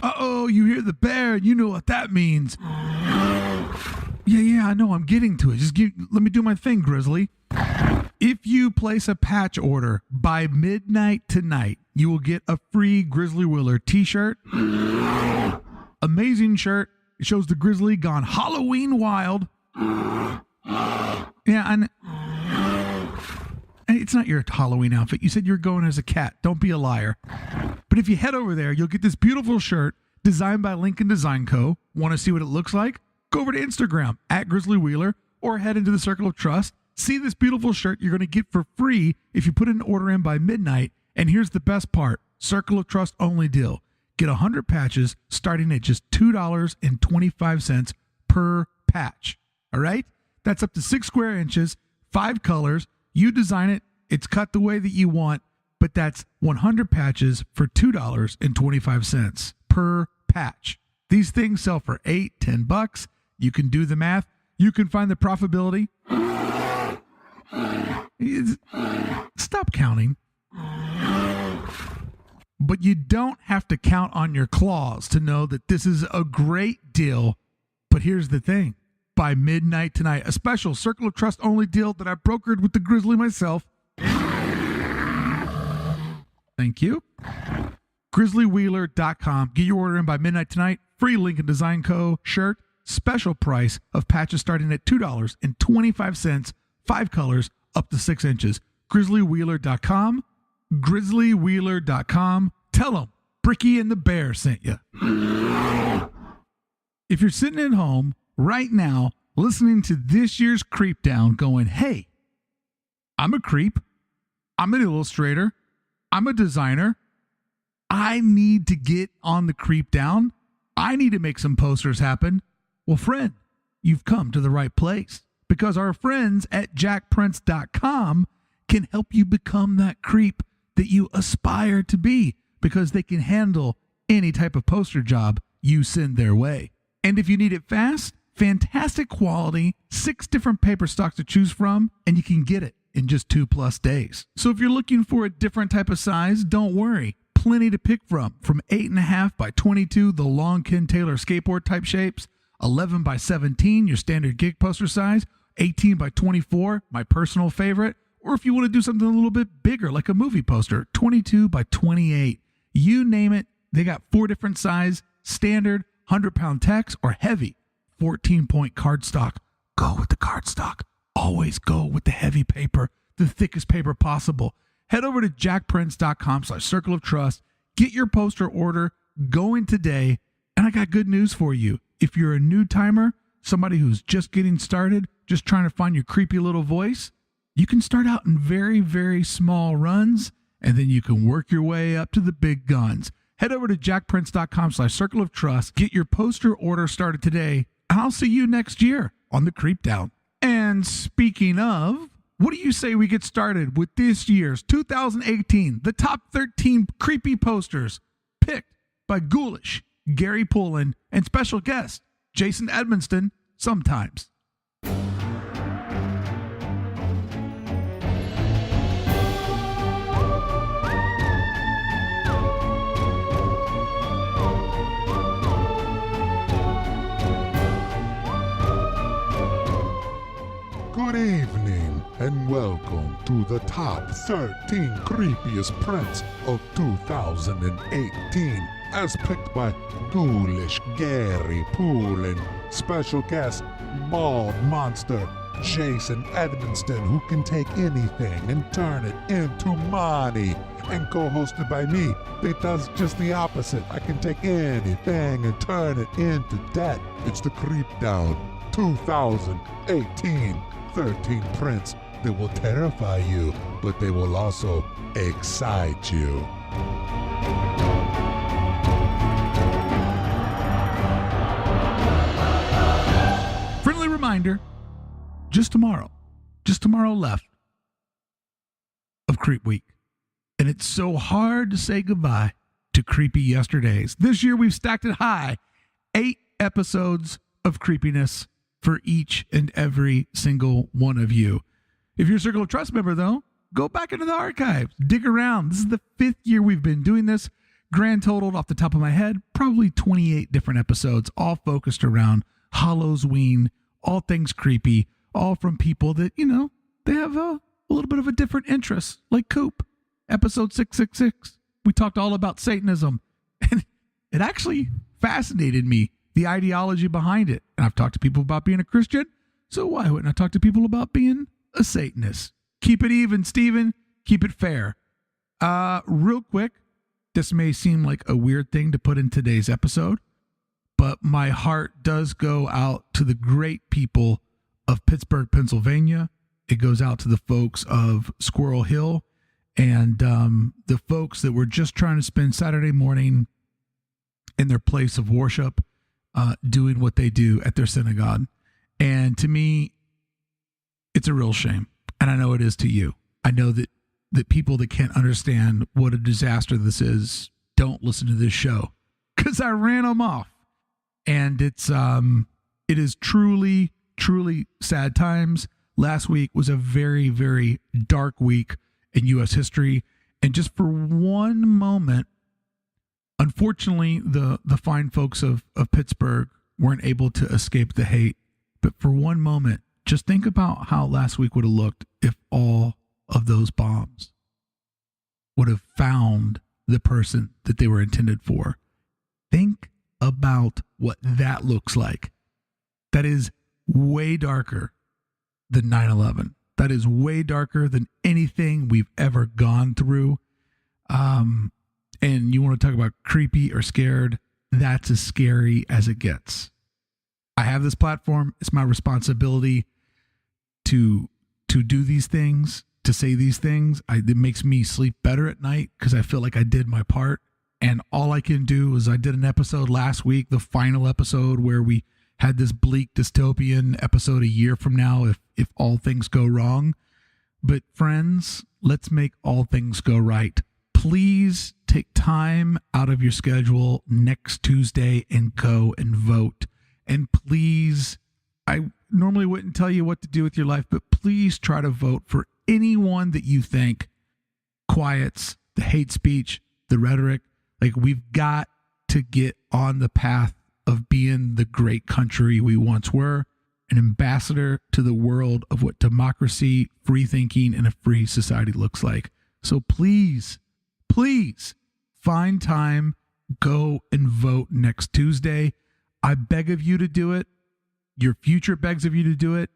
Uh-oh, you hear the bear, and you know what that means. Yeah, I know, I'm getting to it. Let me do my thing, Grizzly. If you place a patch order by midnight tonight, you will get a free Grizzly Wheeler t-shirt. Amazing shirt. It shows the Grizzly gone Halloween wild. Yeah, and it's not your Halloween outfit. You said you're going as a cat. Don't be a liar. But if you head over there, you'll get this beautiful shirt designed by Lincoln Design Co. Want to see what it looks like? Go over to Instagram at Grizzly Wheeler or head into the Circle of Trust. See this beautiful shirt you're going to get for free if you put an order in by midnight. And here's the best part. Circle of Trust only deal. Get 100 patches starting at just $2.25 per patch. All right? That's up to 6 square inches, 5 colors. You design it. It's cut the way that you want. But that's 100 patches for $2.25 per patch. These things sell for $8, $10. You can do the math. You can find the profitability. Stop counting. But you don't have to count on your claws to know that this is a great deal. But here's the thing. By midnight tonight, a special Circle of Trust only deal that I brokered with the Grizzly myself. Thank you. GrizzlyWheeler.com. Get your order in by midnight tonight. Free Lincoln Design Co. shirt. Special price of patches starting at $2.25. 5 colors up to 6 inches. GrizzlyWheeler.com. GrizzlyWheeler.com. Tell them Bricky and the Bear sent you. If you're sitting at home right now listening to this year's Creep Down going, hey, I'm a creep. I'm an illustrator. I'm a designer. I need to get on the Creep Down. I need to make some posters happen. Well, friend, you've come to the right place because our friends at jackprince.com can help you become that creep that you aspire to be because they can handle any type of poster job you send their way. And if you need it fast, fantastic quality, 6 different paper stocks to choose from, and you can get it in just 2+ days. So if you're looking for a different type of size, don't worry. Plenty to pick from 8.5 by 22, the long Ken Taylor skateboard type shapes, 11 by 17, your standard gig poster size, 18 by 24, my personal favorite, or if you want to do something a little bit bigger, like a movie poster, 22 by 28. You name it, they got 4 different sizes, standard, 100-pound text, or heavy, 14-point cardstock. Go with the cardstock. Always go with the heavy paper, the thickest paper possible. Head over to jackprince.com/circle of trust. Get your poster order going today. And I got good news for you. If you're a new timer, somebody who's just getting started, just trying to find your creepy little voice, you can start out in very, very small runs, and then you can work your way up to the big guns. Head over to jackprince.com/circle of trust. Get your poster order started today, and I'll see you next year on the Creep Down. And speaking of, what do you say we get started with this year's 2018, the top 13 creepy posters picked by Ghoulish Gary Pullin and special guest Jason Edmiston sometimes. Good evening and welcome to the top 13 creepiest prints of 2018 as picked by Ghoulish Gary Pullin, special guest bald monster Jason Edmiston, who can take anything and turn it into money, and co-hosted by me that does just the opposite. I can take anything and turn it into debt. It's the Creep Down 2018. 13 prints that will terrify you, but they will also excite you. Friendly reminder, just tomorrow left of Creep Week. And it's so hard to say goodbye to creepy yesterdays. This year we've stacked it high. 8 episodes of creepiness for each and every single one of you. If you're a Circle of Trust member, though, go back into the archives. Dig around. This is the 5th year we've been doing this. grand totaled off the top of my head, probably 28 different episodes, all focused around Halloween, all things creepy, all from people that, they have a little bit of a different interest, like Coop. Episode 666, we talked all about Satanism, and it actually fascinated me, the ideology behind it. And I've talked to people about being a Christian, so why wouldn't I talk to people about being a Satanist? Keep it even, Steven. Keep it fair. Real quick, this may seem like a weird thing to put in today's episode, but my heart does go out to the great people of Pittsburgh, Pennsylvania. It goes out to the folks of Squirrel Hill and the folks that were just trying to spend Saturday morning in their place of worship, doing what they do at their synagogue. And to me, it's a real shame. And I know it is to you. I know that people that can't understand what a disaster this is don't listen to this show, because I ran them off. And it is truly, truly sad times. Last week was a very, very dark week in U.S. history. And just for one moment, unfortunately, the fine folks of Pittsburgh weren't able to escape the hate. But for one moment, just think about how last week would have looked if all of those bombs would have found the person that they were intended for. Think about what that looks like. That is way darker than 9/11. That is way darker than anything we've ever gone through. And you want to talk about creepy or scared? That's as scary as it gets. I have this platform. It's my responsibility to do these things, to say these things. It makes me sleep better at night because I feel like I did my part. And all I can do is I did an episode last week, the final episode, where we had this bleak dystopian episode a year from now if all things go wrong. But friends, let's make all things go right. Please take time out of your schedule next Tuesday and go and vote. And please, I normally wouldn't tell you what to do with your life, but please try to vote for anyone that you think quiets the hate speech, the rhetoric. Like, we've got to get on the path of being the great country we once were, an ambassador to the world of what democracy, free thinking, and a free society looks like. So please, please find time, go and vote next Tuesday. I beg of you to do it. Your future begs of you to do it.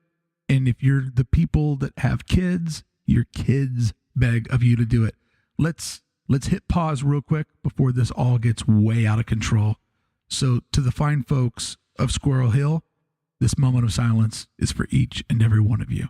And if you're the people that have kids, your kids beg of you to do it. Let's hit pause real quick before this all gets way out of control. So to the fine folks of Squirrel Hill, this moment of silence is for each and every one of you.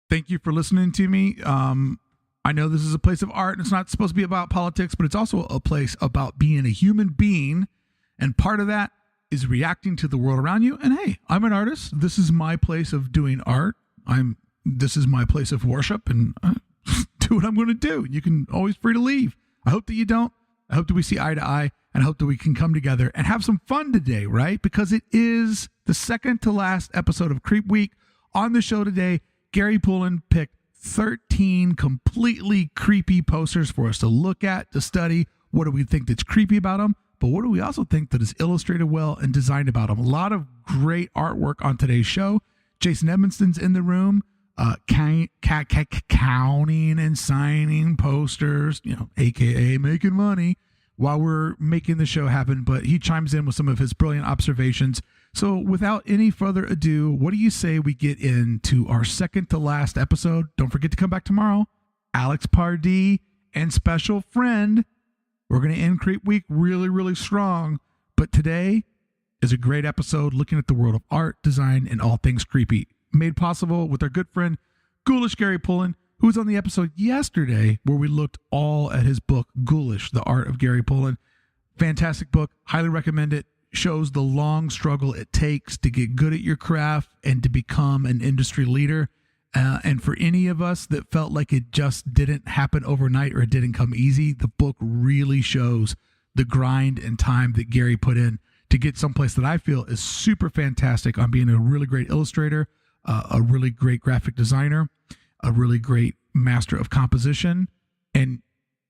Thank you for listening to me. I know this is a place of art, and it's not supposed to be about politics, but it's also a place about being a human being. And part of that is reacting to the world around you. And hey, I'm an artist. This is my place of doing art. This is my place of worship, and do what I'm going to do. You can always free to leave. I hope that you don't. I hope that we see eye to eye, and I hope that we can come together and have some fun today, right? Because it is the second to last episode of Creep Week. On the show today, Gary Pullin picked 13 completely creepy posters for us to look at, to study. What do we think that's creepy about them? But what do we also think that is illustrated well and designed about them? A lot of great artwork on today's show. Jason Edmiston's in the room, counting and signing posters, AKA making money while we're making the show happen. But he chimes in with some of his brilliant observations. So without any further ado, what do you say we get into our second to last episode? Don't forget to come back tomorrow. Alex Pardee and special friend. We're going to end Creep Week really, really strong. But today is a great episode looking at the world of art, design, and all things creepy. Made possible with our good friend, Ghoulish Gary Pullin, who was on the episode yesterday where we looked all at his book, Ghoulish, The Art of Gary Pullin. Fantastic book. Highly recommend it. Shows the long struggle it takes to get good at your craft and to become an industry leader. And for any of us that felt like it just didn't happen overnight or it didn't come easy, the book really shows the grind and time that Gary put in to get someplace that I feel is super fantastic on being a really great illustrator, a really great graphic designer, a really great master of composition, and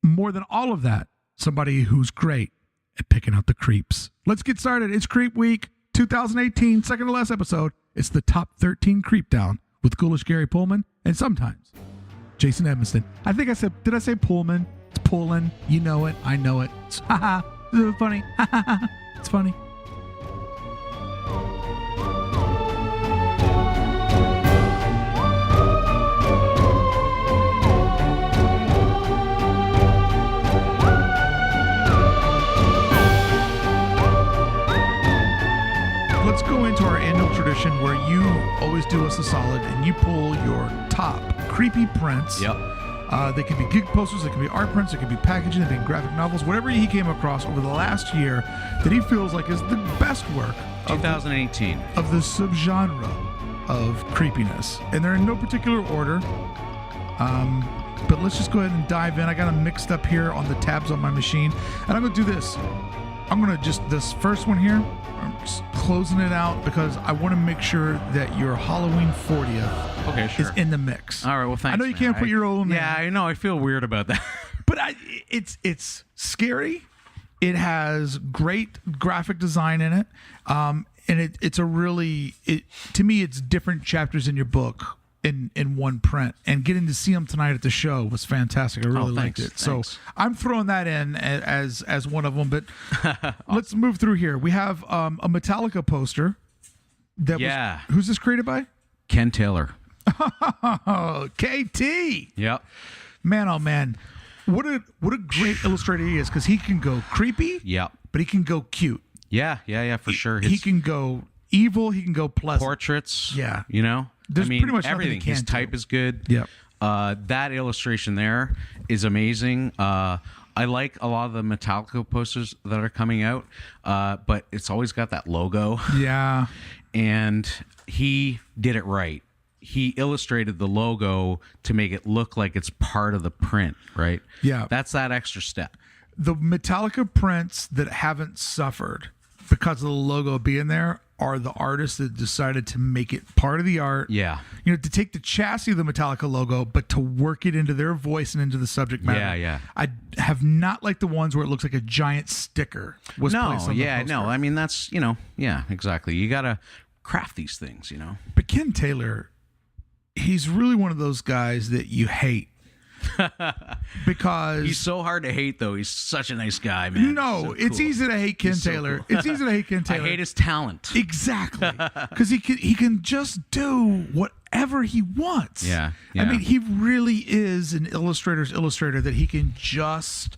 more than all of that, somebody who's great at picking out the creeps. Let's get started. It's Creep Week 2018, second to last episode. It's the top 13 creep down with Ghoulish Gary Pullin and sometimes Jason Edmiston. Did I say Pullman? It's Pullin. You know it. I know it. It's funny. It's funny. Let's go into our annual tradition where you always do us a solid and you pull your top creepy prints. Yep. They can be gig posters, they can be art prints, they can be packaging, they can be graphic novels, whatever he came across over the last year that he feels like is the best work 2018 of the subgenre of creepiness. And they're in no particular order. But let's just go ahead and dive in. I got them mixed up here on the tabs on my machine. And I'm going to do this. I'm going to just, this first one here, I'm just closing it out because I want to make sure that your Halloween 40th is in the mix. All right, well, thanks. I know you can't put your own Yeah, I know. I feel weird about that. But it's scary. It has great graphic design in it. And it's a really, to me, it's different chapters in your book in one print, and getting to see them tonight at the show was fantastic. I really liked it. Thanks. So I'm throwing that in as one of them. But let's move through here. We have a Metallica poster. Who's this created by? Ken Taylor. Oh, KT. Yep. Man, oh man, what a great illustrator he is, because he can go creepy. Yep. But he can go cute. Yeah, for sure. He can go evil. He can go pleasant. Portraits. Yeah. You know? There's pretty much everything. His type is good. Yep. That illustration there is amazing. I like a lot of the Metallica posters that are coming out, but it's always got that logo. Yeah. And he did it right. He illustrated the logo to make it look like it's part of the print, right? Yeah. That's that extra step. The Metallica prints that haven't suffered because of the logo being there are the artists that decided to make it part of the art. Yeah. You know, to take the chassis of the Metallica logo, but to work it into their voice and into the subject matter. Yeah. I have not liked the ones where it looks like a giant sticker was placed on the poster. No. I mean, that's, yeah, exactly. You got to craft these things, But Ken Taylor, he's really one of those guys that you hate. Because he's so hard to hate, though. He's such a nice guy, man. No, it's easy to hate Ken Taylor. It's easy to hate Ken Taylor. I hate his talent. Exactly, because he can just do whatever he wants. Yeah. I mean, he really is an illustrator's illustrator that he can just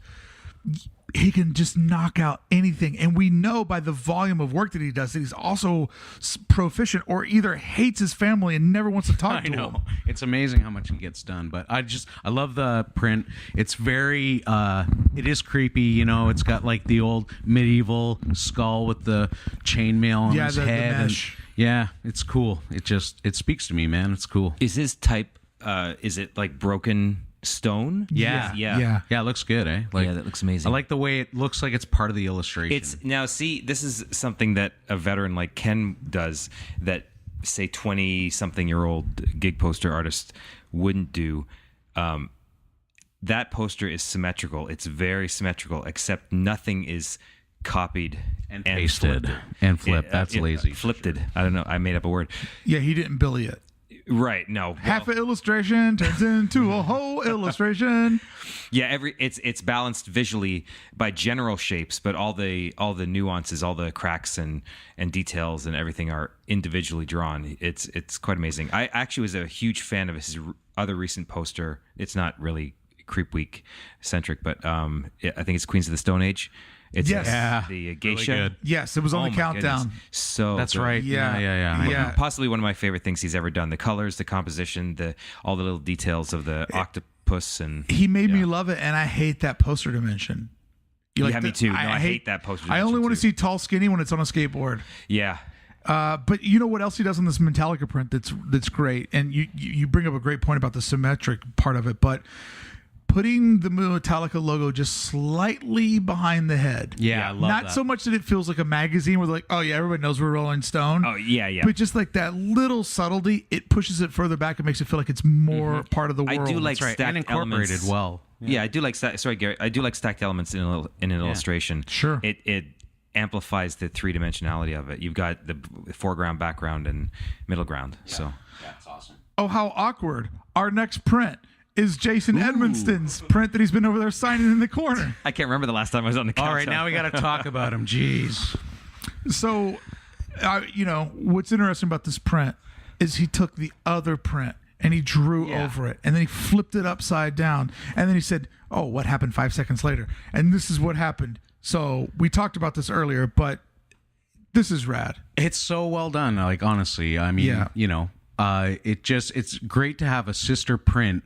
knock out anything. And we know by the volume of work that he does that he's also proficient, or either hates his family and never wants to talk to them. It's amazing how much he gets done. But I love the print. It's very, it is creepy. It's got like the old medieval skull with the chainmail on his head. The mesh. It's cool. It speaks to me, man. It's cool. Is his type, is it like broken stone? Yeah. It looks good, eh? Yeah, that looks amazing. I like the way it looks like it's part of the illustration. This is something that a veteran like Ken does that, say, 20-something-year-old gig poster artist wouldn't do. That poster is symmetrical. It's very symmetrical, except nothing is copied and pasted and flipped. That's lazy. Flipped it. I don't know. I made up a word. Yeah, he didn't Billy it. Right. No. Half an illustration turns into a whole illustration. Yeah. It's balanced visually by general shapes, but all the nuances, all the cracks and details and everything are individually drawn. It's quite amazing. I actually was a huge fan of his other recent poster. It's not really Creep Week centric, but I think it's Queens of the Stone Age. It's the geisha. Really good. Yes, it was on the countdown. Goodness. So that's good. right. Yeah. Possibly one of my favorite things he's ever done. The colors, the composition, all the little details of the octopus, and he made me love it. And I hate that poster dimension. Me too. No, I hate that poster dimension. I only want to see tall, skinny when it's on a skateboard. Yeah. But you know what else he does on this Metallica print that's great, and you bring up a great point about the symmetric part of it, but putting the Metallica logo just slightly behind the head. Yeah, I love Not that. so much that it feels like a magazine where they're like, oh yeah, everybody knows we're Rolling Stone. Oh yeah. But just like that little subtlety, it pushes it further back and makes it feel like it's more part of the world. I do like That's right. stacked And incorporated elements. well. Yeah, I do like. Sorry, Gary. I do like stacked elements in an illustration. Sure. It amplifies the three dimensionality of it. You've got the foreground, background, and middle ground. So Yeah, it's awesome. Oh, how awkward. Our next print is Jason Edmiston's print that he's been over there signing in the corner. I can't remember the last time I was on the couch. All right, now we got to talk about him. Jeez. So, what's interesting about this print is he took the other print and he drew over it, and then he flipped it upside down, and then he said, oh, what happened 5 seconds later? And this is what happened. So we talked about this earlier, but this is rad. It's so well done. Like, honestly, I mean, it's great to have a sister print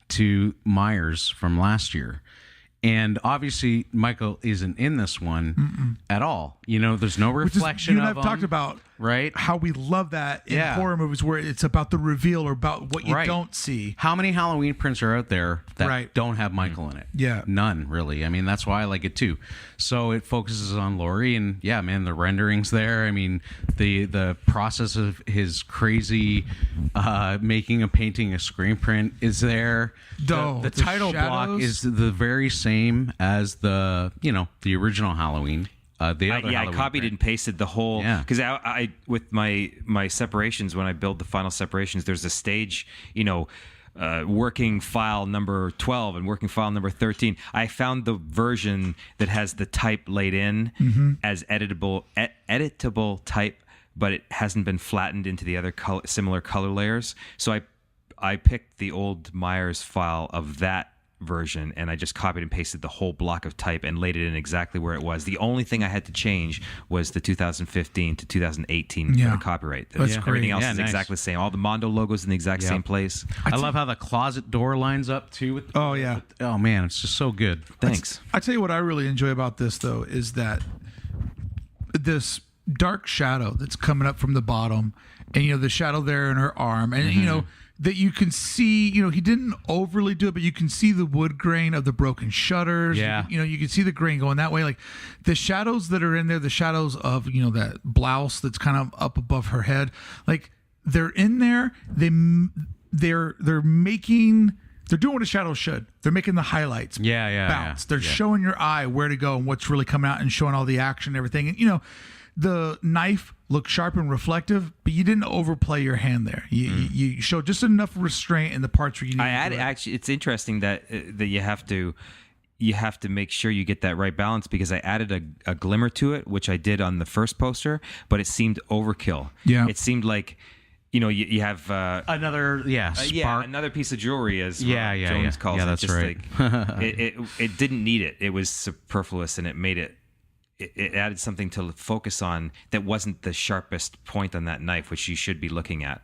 to Myers from last year. And obviously, Michael isn't in this one at all. There's no reflection You and of I've him, talked about right? how we love that in Yeah. horror movies where it's about the reveal or about what you Right. don't see. How many Halloween prints are out there that Right. don't have Michael in it? Yeah. None, really. I mean, that's why I like it too. So it focuses on Laurie, and yeah, man, the renderings there. I mean, the process of his crazy making a painting a screen print is there. No, the the title block shadows. is the very same as the original Halloween. The other I Halloween copied print. and pasted the whole Yeah. because I with my separations, when I build the final separations, there's a stage, working file number 12 and working file number 13. I found the version that has the type laid in as editable type, but it hasn't been flattened into the other similar color layers. So I picked the old Myers file of that version, and I just copied and pasted the whole block of type and laid it in exactly where it was. The only thing I had to change was the 2015 to 2018 Yeah. for the copyright. That's Everything great. else Yeah, is nice. exactly the same. All the Mondo logos in the exact same place. I love how the closet door lines up too. Oh, yeah. Oh man, it's just so good. Thanks. I tell you what I really enjoy about this, though, is that this dark shadow that's coming up from the bottom, and the shadow there in her arm, and that you can see. He didn't overly do it, but you can see the wood grain of the broken shutters. Yeah. You can see the grain going that way. Like the shadows that are in there, the shadows of that blouse that's kind of up above her head, like they're in there. They're making. They're doing what a shadow should. They're making the highlights bounce. They're showing your eye where to go and what's really coming out, and showing all the action and everything. And the knife looked sharp and reflective, but you didn't overplay your hand there. You showed just enough restraint in the parts where you need. Actually, it's interesting that you have to make sure you get that right balance, because I added a glimmer to it, which I did on the first poster, but it seemed overkill. Yeah. It seemed like you have Another spark. another piece of jewelry, as yeah. Jones calls Yeah, it. that's Just right. like it didn't need it. It was superfluous, and it made it added something to focus on that wasn't the sharpest point on that knife, which you should be looking at.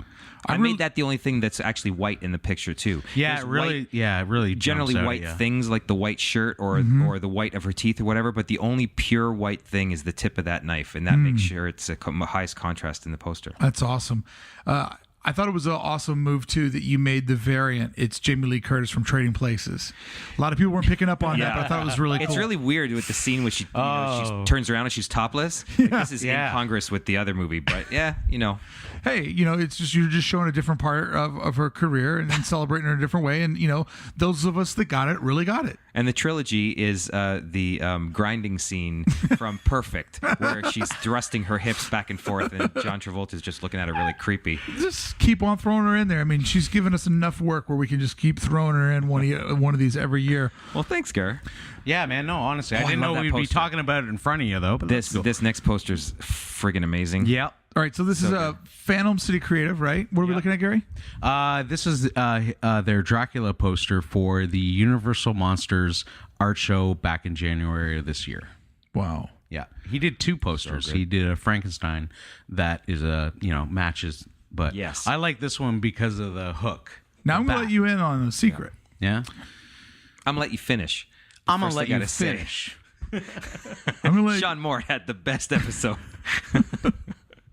I made that the only thing that's actually white in the picture too. Yeah, There's it really. white, It really. generally jumps out, white yeah. things like the white shirt or the white of her teeth or whatever, but the only pure white thing is the tip of that knife, and that makes sure it's the highest contrast in the poster. That's awesome. I thought it was an awesome move too that you made the variant. It's Jamie Lee Curtis from Trading Places. A lot of people weren't picking up on that, but I thought it was really cool. It's really weird with the scene where she turns around and she's topless. Like, this is incongruous with the other movie, but hey, it's just you're just showing a different part of her career and then celebrating her in a different way. And those of us that got it really got it. And the trilogy is the grinding scene from Perfect, where she's thrusting her hips back and forth, and John Travolta's just looking at her really creepy. Just keep on throwing her in there. I mean, she's given us enough work where we can just keep throwing her in one of these every year. Well, thanks, Gar. Yeah, man. No, honestly, I I didn't love know that we'd be poster. talking about it in front of you though. But that's cool. This next poster's friggin' amazing. Yep. All right, so this is a Phantom City Creative, right? What are we looking at, Gary? This is their Dracula poster for the Universal Monsters art show back in January of this year. Wow. Yeah, he did two posters. He did a Frankenstein that is matches, but Yes. I like this one because of the hook. Now I'm going to let you in on a secret. Yeah, I'm gonna let you finish. I'm gonna First let I you gotta say, finish. I'm going to let Sean Moore had the best episode.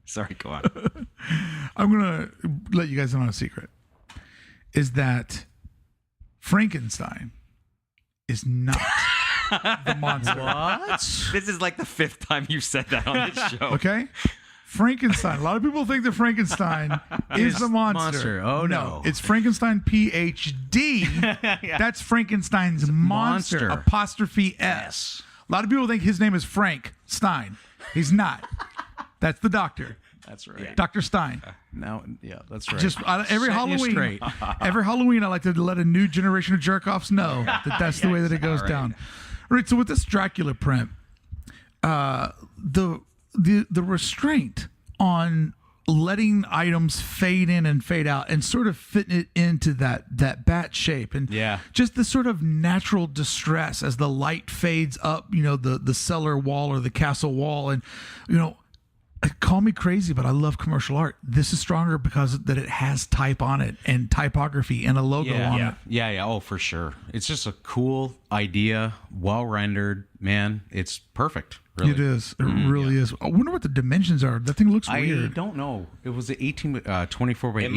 Sorry, go on. I'm going to let you guys in on a secret. Is that Frankenstein is not the monster. What? This is like the 5th time you've said that on this show. Okay? Frankenstein. A lot of people think that Frankenstein is the monster. Oh, no. It's Frankenstein PhD. That's Frankenstein's monster. Monster. Apostrophe S. A lot of people think his name is Frank Stein. He's not. That's the doctor. That's right. Dr. Stein. Now, yeah, that's right. Just every Setting you Halloween, straight. every Halloween, I like to let a new generation of jerk-offs know that that's the way that it goes down. All right, so with this Dracula print, the restraint on letting items fade in and fade out and sort of fitting it into that bat shape and just the sort of natural distress as the light fades up, the cellar wall or the castle wall, and call me crazy, but I love commercial art. This is stronger because that it has type on it and typography and a logo on it. Yeah. Oh, for sure. It's just a cool idea, well rendered. Man, it's perfect. Really. It is. It really is. I wonder what the dimensions are. That thing looks I weird. don't know. It was 24 by 18. It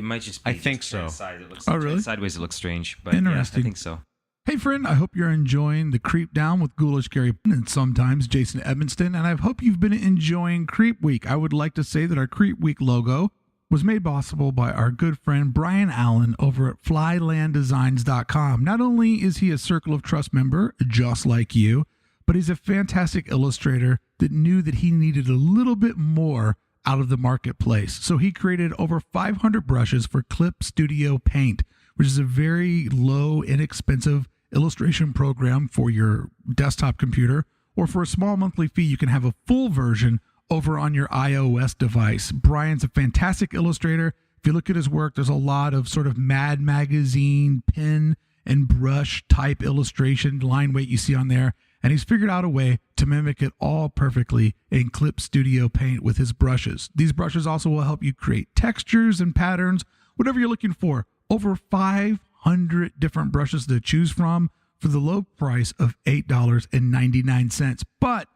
might just be. I think so. It looks, really? Sideways, it looks strange. But interesting. Yeah, I think so. Hey, friend, I hope you're enjoying the Creep Down with Ghoulish Gary Pullin and sometimes Jason Edmiston, and I hope you've been enjoying Creep Week. I would like to say that our Creep Week logo was made possible by our good friend Brian Allen over at flylanddesigns.com. Not only is he a Circle of Trust member, just like you, but he's a fantastic illustrator that knew that he needed a little bit more out of the marketplace. So he created over 500 brushes for Clip Studio Paint, which is a very low, inexpensive illustration program for your desktop computer, or for a small monthly fee, you can have a full version over on your iOS device. Brian's a fantastic illustrator. If you look at his work, there's a lot of sort of Mad Magazine pen and brush type illustration line weight you see on there, and he's figured out a way to mimic it all perfectly in Clip Studio Paint with his brushes. These brushes also will help you create textures and patterns, whatever you're looking for. Over 500 different brushes to choose from for the low price of $8.99. But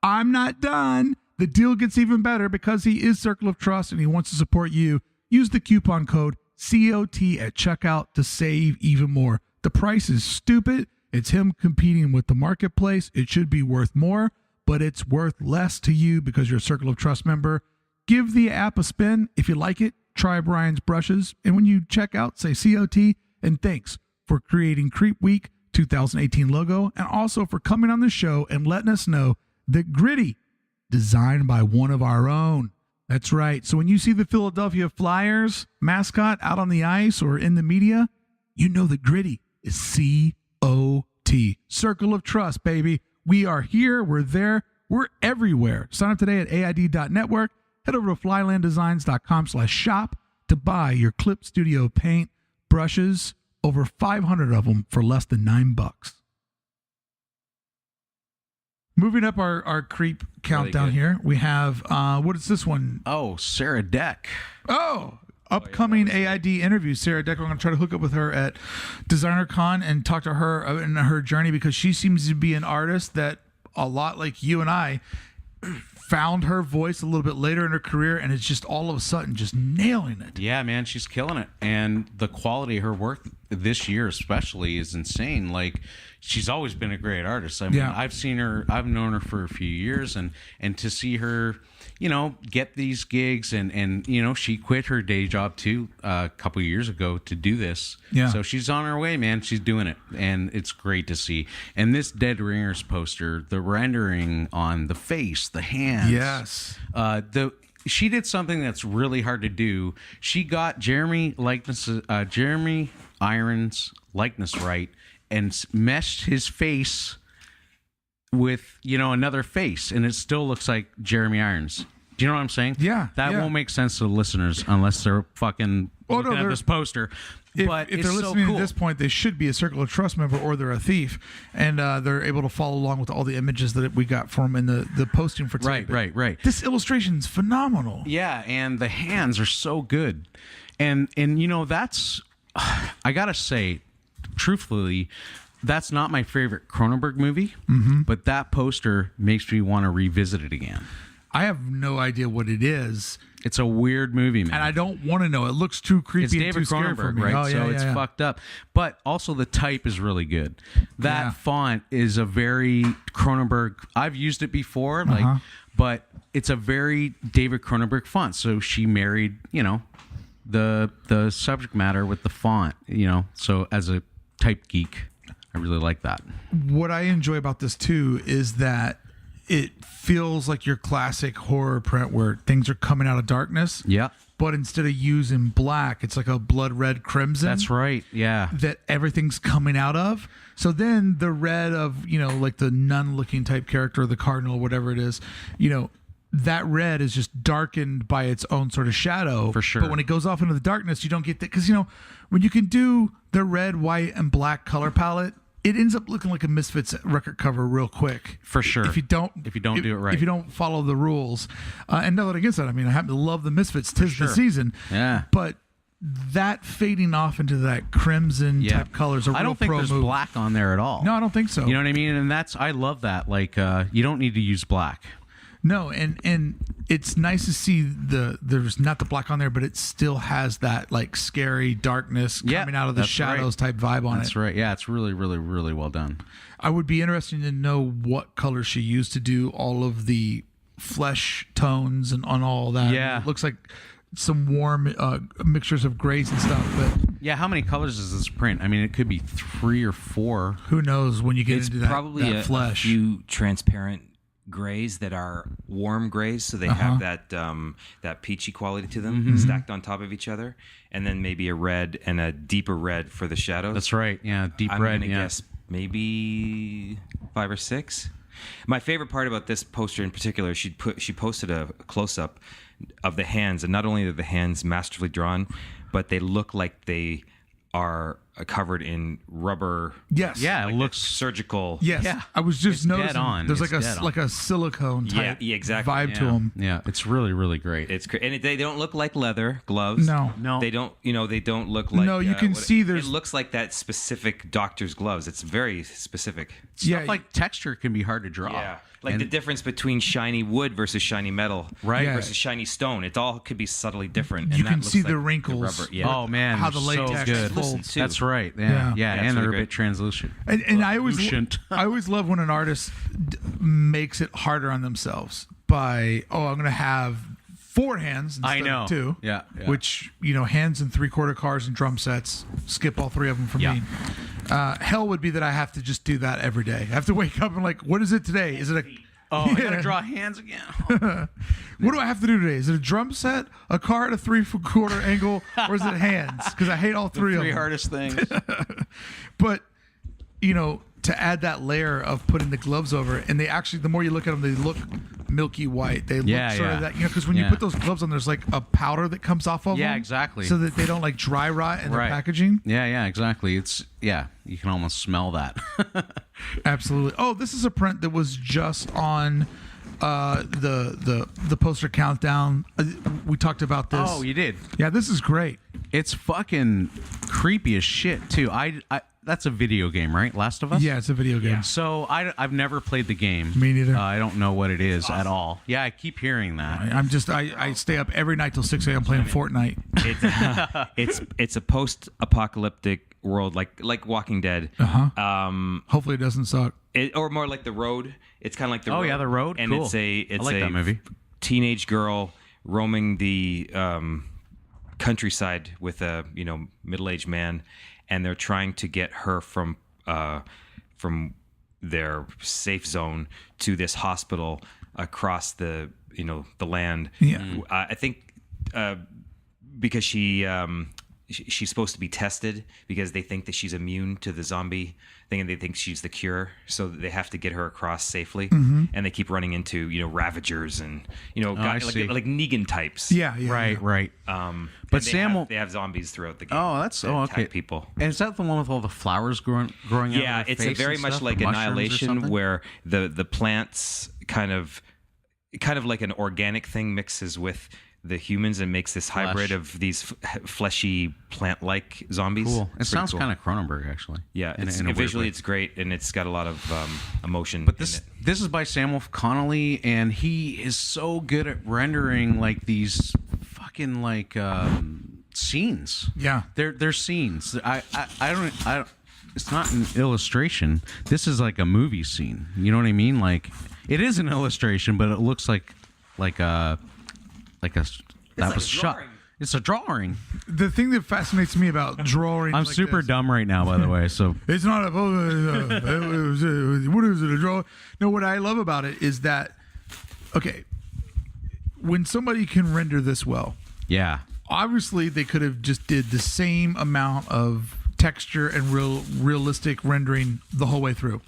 I'm not done. The deal gets even better because he is Circle of Trust and he wants to support you. Use the coupon code COT at checkout to save even more. The price is stupid. It's him competing with the marketplace. It should be worth more, but it's worth less to you because you're a Circle of Trust member. Give the app a spin. If you like it, try Brian's brushes. And when you check out, say COT and thanks for creating Creep Week 2018 logo and also for coming on the show and letting us know that Gritty, designed by one of our own. That's right. So when you see the Philadelphia Flyers mascot out on the ice or in the media, you know that Gritty is COT. Circle of Trust, baby. We are here. We're there. We're everywhere. Sign up today at AID.network. Head over to flylanddesigns.com/shop to buy your Clip Studio Paint brushes, over 500 of them for less than $9. Moving up our creep countdown here, we have, what is this one? Oh, Sarah Deck. Oh, upcoming AID interview. Sarah Deck, we're going to try to hook up with her at Designer Con and talk to her in her journey because she seems to be an artist that, a lot like you and I, found her voice a little bit later in her career, and it's just all of a sudden just nailing it. Yeah, man, she's killing it. And the quality of her work this year especially is insane. Like, she's always been a great artist. I mean, I've known her for a few years, and to see her, get these gigs and she quit her day job too a couple years ago to do this. Yeah. So she's on her way, man. She's doing it, and it's great to see. And this Dead Ringers poster, the rendering on the face, the hands. Yes. She did something that's really hard to do. She got Jeremy Irons' likeness right and meshed his face with another face, and it still looks like Jeremy Irons. Do you know what I'm saying? Yeah. That won't make sense to the listeners unless they're fucking looking at this poster. But if they're listening cool. at this point, they should be a Circle of Trust member or they're a thief, and they're able to follow along with all the images that we got from in the posting for today. Right. This illustration's phenomenal. Yeah, and the hands are so good. And that's, I gotta say, truthfully, that's not my favorite Cronenberg movie, but that poster makes me want to revisit it again. I have no idea what it is. It's a weird movie, man. And I don't want to know. It looks too creepy It's and David too scary for Cronenberg, me. right? Oh, yeah, so it's yeah. fucked up. But also the type is really good. That font is a very Cronenberg. I've used it before, but it's a very David Cronenberg font. So she married, the subject matter with the font, So as a type geek, I really like that. What I enjoy about this too is that it feels like your classic horror print where things are coming out of darkness. Yeah. But instead of using black, it's like a blood red crimson. That's right. Yeah. That everything's coming out of. So then the red of, like the nun looking type character, or the cardinal, whatever it is, that red is just darkened by its own sort of shadow. For sure. But when it goes off into the darkness, you don't get that. Because, when you can do the red, white, and black color palette, it ends up looking like a Misfits record cover real quick. For sure. If you don't do it right. If you don't follow the rules. And nothing against that. I mean, I happen to love the Misfits. 'Tis the season. Yeah. But that fading off into that crimson type colors are I don't think there's black on there at all. No, I don't think so. You know what I mean? And I love that. Like, you don't need to use black. No, and it's nice to see there's not the black on there, but it still has that like scary darkness coming out of the shadows type vibe on it. That's right. Yeah, it's really, really, really well done. I would be interested to know what color she used to do all of the flesh tones and on all that. Yeah. It looks like some warm mixtures of grays and stuff, but yeah, how many colors is this print? I mean, it could be 3 or 4. Who knows when you get into that, probably that flesh. A few transparent grays that are warm grays, so they have that peachy quality to them, stacked on top of each other, and then maybe a red and a deeper red for the shadows. That's right. Yeah, deep I'm red. gonna guess maybe 5 or 6. My favorite part about this poster in particular, she posted a close up of the hands, and not only are the hands masterfully drawn, but they look like they are covered in rubber. Yes. Yeah, like it looks surgical. surgical. Yes. Yeah. I was just It's noticing dead on. there's It's dead on. like a silicone type exactly. vibe to them. Yeah, it's really, really great. It's great, and they don't look like leather gloves. No. They don't. They don't look like. No, you can see it looks like that specific doctor's gloves. It's very specific. Stuff like texture can be hard to draw. Yeah. Like the difference between shiny wood versus shiny metal, Right. Yeah. versus shiny stone. It all could be subtly different. You and can that see looks the like wrinkles. rubber. Yeah. Oh man, How the they're latex so good. folds. too. That's right. Yeah, Yeah. and it's they're really a bit great. translucent. And I always Lucent. I always love when an artist makes it harder on themselves by I'm going to have 4 hands instead I know. of 2. Yeah. Which hands and 3/4 cars and drum sets. Skip all 3 of them for me. Hell would be that I have to just do that every day. I have to wake up and like, what is it today? Is it a I gotta draw hands again. What do I have to do today? Is it a drum set, a car at a 3/4 angle, or is it hands? Because I hate all 3 of them. Hardest things. But to add that layer of putting the gloves over, and they actually, the more you look at them, they look milky white. They look sort of that, because when you put those gloves on, there's like a powder that comes off of them. Yeah, exactly. So that they don't like dry rot in the packaging. Yeah, exactly. You can almost smell that. Absolutely. Oh, this is a print that was just on the poster countdown. We talked about this. Oh, you did. Yeah, this is great. It's fucking creepy as shit too. I that's a video game, right? Last of Us? Yeah, it's a video game. So I've never played the game. Me neither. I don't know what it is at all. Yeah, I keep hearing that. I stay up every night till 6 a.m. playing Fortnite. It's a post-apocalyptic world, like Walking Dead. Hopefully it doesn't suck. Or more like The Road. It's kind of like The Road. Oh yeah, The Road. And cool. it's I like that movie. Teenage girl roaming the countryside with a middle-aged man, and they're trying to get her from their safe zone to this hospital across the land. Yeah. I think because she's supposed to be tested because they think that she's immune to the zombie thing, and they think she's the cure, so they have to get her across safely. And they keep running into ravagers and guys like Negan types. Yeah. Right. But Sam they have zombies throughout the game. Oh, that's that okay. attack people. And is that the one with all the flowers growing Yeah, out of their it's a face very and much stuff? like Mushrooms or Annihilation, something? where the plants kind of like an organic thing mixes with the humans and makes this hybrid of these fleshy plant-like zombies. Cool. It It's sounds pretty cool. kind of Cronenberg, actually. Yeah, in a weird visually way. it's great, and it's got a lot of emotion. But in it. this is by Samuel Connolly, and he is so good at rendering like these fucking like scenes. Yeah. They're scenes. I don't. It's not an illustration. This is like a movie scene. You know what I mean? Like it is an illustration, but it looks like a that was shot. It's a drawing. The thing that fascinates me about drawing, I'm like super this, dumb right now, by the way. So it's not a what is it, a draw? No, what I love about it is that, okay, when somebody can render this well, yeah, obviously they could have just did the same amount of texture and realistic rendering the whole way through.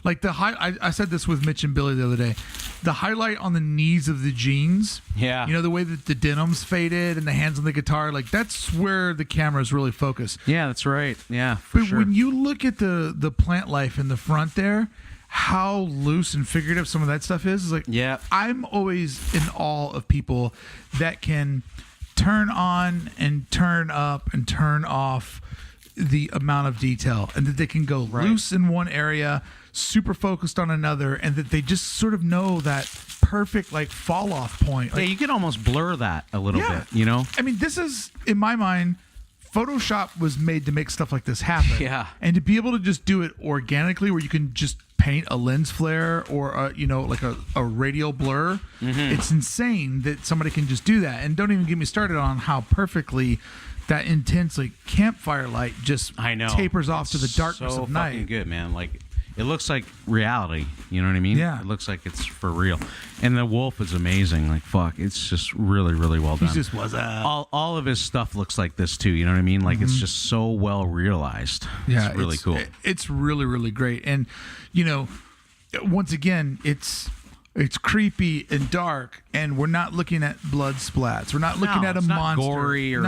Like I said this with Mitch and Billy the other day. The highlight on the knees of the jeans, yeah, you know, the way that the denim's faded and the hands on the guitar, like that's where the camera is really focused. Yeah, that's right. Yeah, but when you look at the plant life in the front there, how loose and figurative some of that stuff is like, yeah, I'm always in awe of people that can turn on and turn up and turn off the amount of detail, and that they can go loose in one area, super focused on another, and that they just sort of know that perfect like fall off point. Like, yeah, you can almost blur that a little bit, you know? I mean, this is, in my mind, Photoshop was made to make stuff like this happen. Yeah. And to be able to just do it organically, where you can just paint a lens flare or like a radial blur, it's insane that somebody can just do that. And don't even get me started on how perfectly that intense like campfire light just tapers off to the darkness of night. Fucking good, man. Like it looks like reality. You know what I mean? Yeah. It looks like it's for real. And the wolf is amazing. Like fuck, it's just really, really well done. He just was all of his stuff looks like this too. You know what I mean? Like it's just so well realized. Yeah, it's really cool. It's really, really great. And you know, once again, it's creepy and dark, and we're not looking at blood splats. We're not looking at a it's not monster. gory or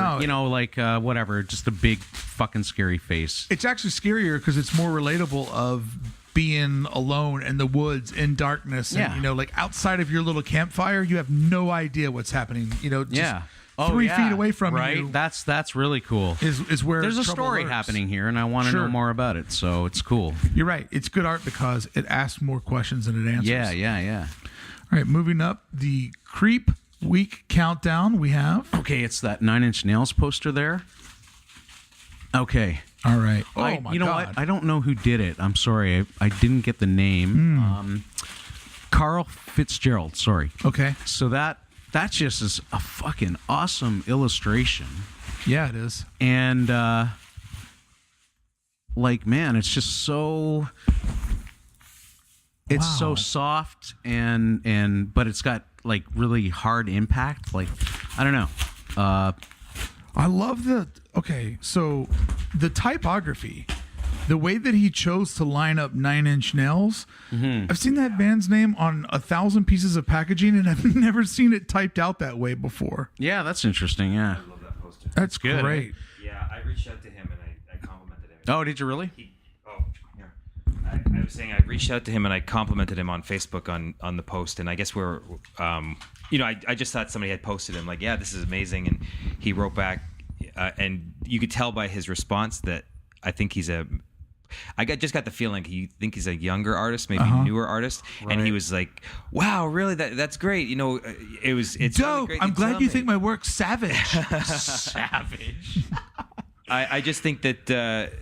like whatever, just a big fucking scary face. It's actually scarier because it's more relatable of being alone in the woods in darkness. And, like outside of your little campfire, you have no idea what's happening. Just 3 feet away from you. That's really cool. Is where there's a trouble story lurks. happening here, and I want to know more about it. So it's cool. You're right. It's good art because it asks more questions than it answers. Yeah. All right, moving up the Creep Week countdown. We have it's that 9 Inch Nails poster there. Okay. All right. You know what? I don't know who did it. I'm sorry. I didn't get the name. Carl Fitzgerald. Sorry. Okay. So that just is a fucking awesome illustration. Yeah, it is. And man, it's just so so soft and but it's got like really hard impact. Like I don't know. I love so the typography, the way that he chose to line up 9 Inch Nails. I've seen that band's name on 1,000 pieces of packaging, and I've never seen it typed out that way before. Yeah, that's interesting. Yeah, I love that poster. That's good. Great. Yeah, I reached out to him and I complimented him. Oh, did you really? I was saying I reached out to him and I complimented him on Facebook on the post, and I guess we're I just thought somebody had posted him like, yeah, this is amazing, and he wrote back, and you could tell by his response that I think he's just got the feeling he's a younger artist, maybe newer artist, and he was like, "Wow, really? That's great." It's dope. Really great. I'm glad you think my work's savage. Savage. I just think that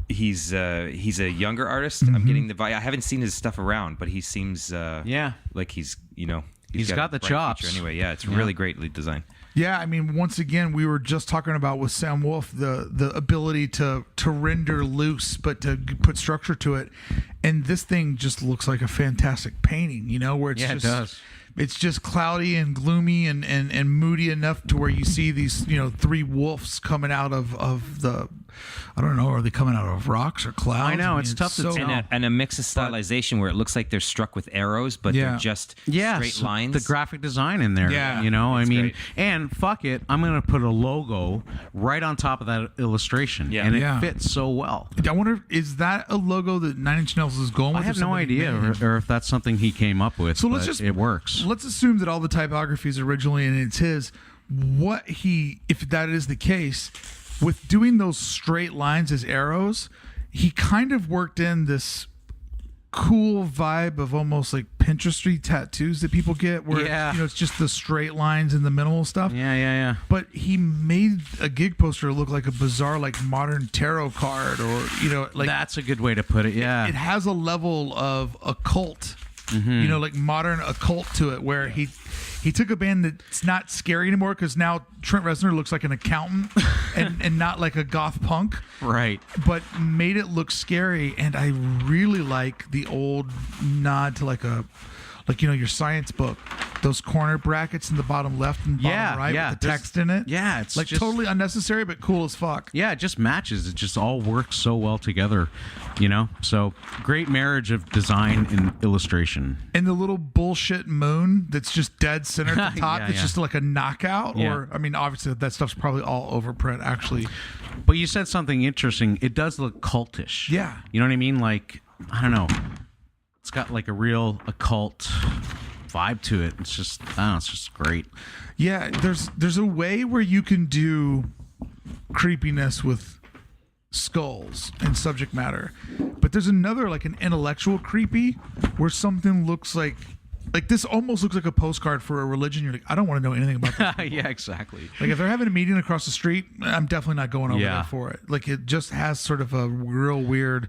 he's a younger artist. I'm getting the vibe. I haven't seen his stuff around, but he seems like he's got the a bright chops. future anyway. Yeah, it's really greatly designed. Yeah, I mean, once again, we were just talking about with Sam Wolf the ability to render loose, but to put structure to it. And this thing just looks like a fantastic painting, where it's it does. It's just cloudy and gloomy and moody enough to where you see these, 3 wolves coming out of the, I don't know, are they coming out of rocks or clouds? I know, it's tough to tell. And a mix of stylization where it looks like they're struck with arrows, but they're just straight lines. The graphic design in there. Yeah. Great. And fuck it, I'm going to put a logo right on top of that illustration. Yeah. And it fits so well. I wonder, is that a logo that 9 Inch Nails is going with? I have no idea, or if that's something he came up with, so it works. Let's assume that all the typography is originally and it's his. If that is the case, with doing those straight lines as arrows, he kind of worked in this cool vibe of almost like Pinterest tattoos that people get where it's just the straight lines and the minimal stuff. Yeah. But he made a gig poster look like a bizarre like modern tarot card, or like that's a good way to put it. Yeah. It has a level of occult, like modern occult to it, where he took a band that's not scary anymore, because now Trent Reznor looks like an accountant and not like a goth punk. Right. But made it look scary, and I really like the old nod to like your science book, those corner brackets in the bottom left and bottom right with the text in it. Yeah, it's like just totally unnecessary but cool as fuck. Yeah, it just matches. It just all works so well together, So great marriage of design and illustration. And the little bullshit moon that's just dead center at the top. It's just like a knockout. Yeah. Or, I mean, obviously that stuff's probably all overprint, actually. But you said something interesting. It does look cultish. Yeah. You know what I mean? Like, I don't know. It's got like a real occult vibe to it. It's just, I don't know, it's just great. Yeah, there's a way where you can do creepiness with skulls and subject matter, but there's another, like an intellectual creepy, where something looks like this almost looks like a postcard for a religion. You're like, I don't want to know anything about this. Yeah, exactly. Like if they're having a meeting across the street, I'm definitely not going over there for it. Like it just has sort of a real weird,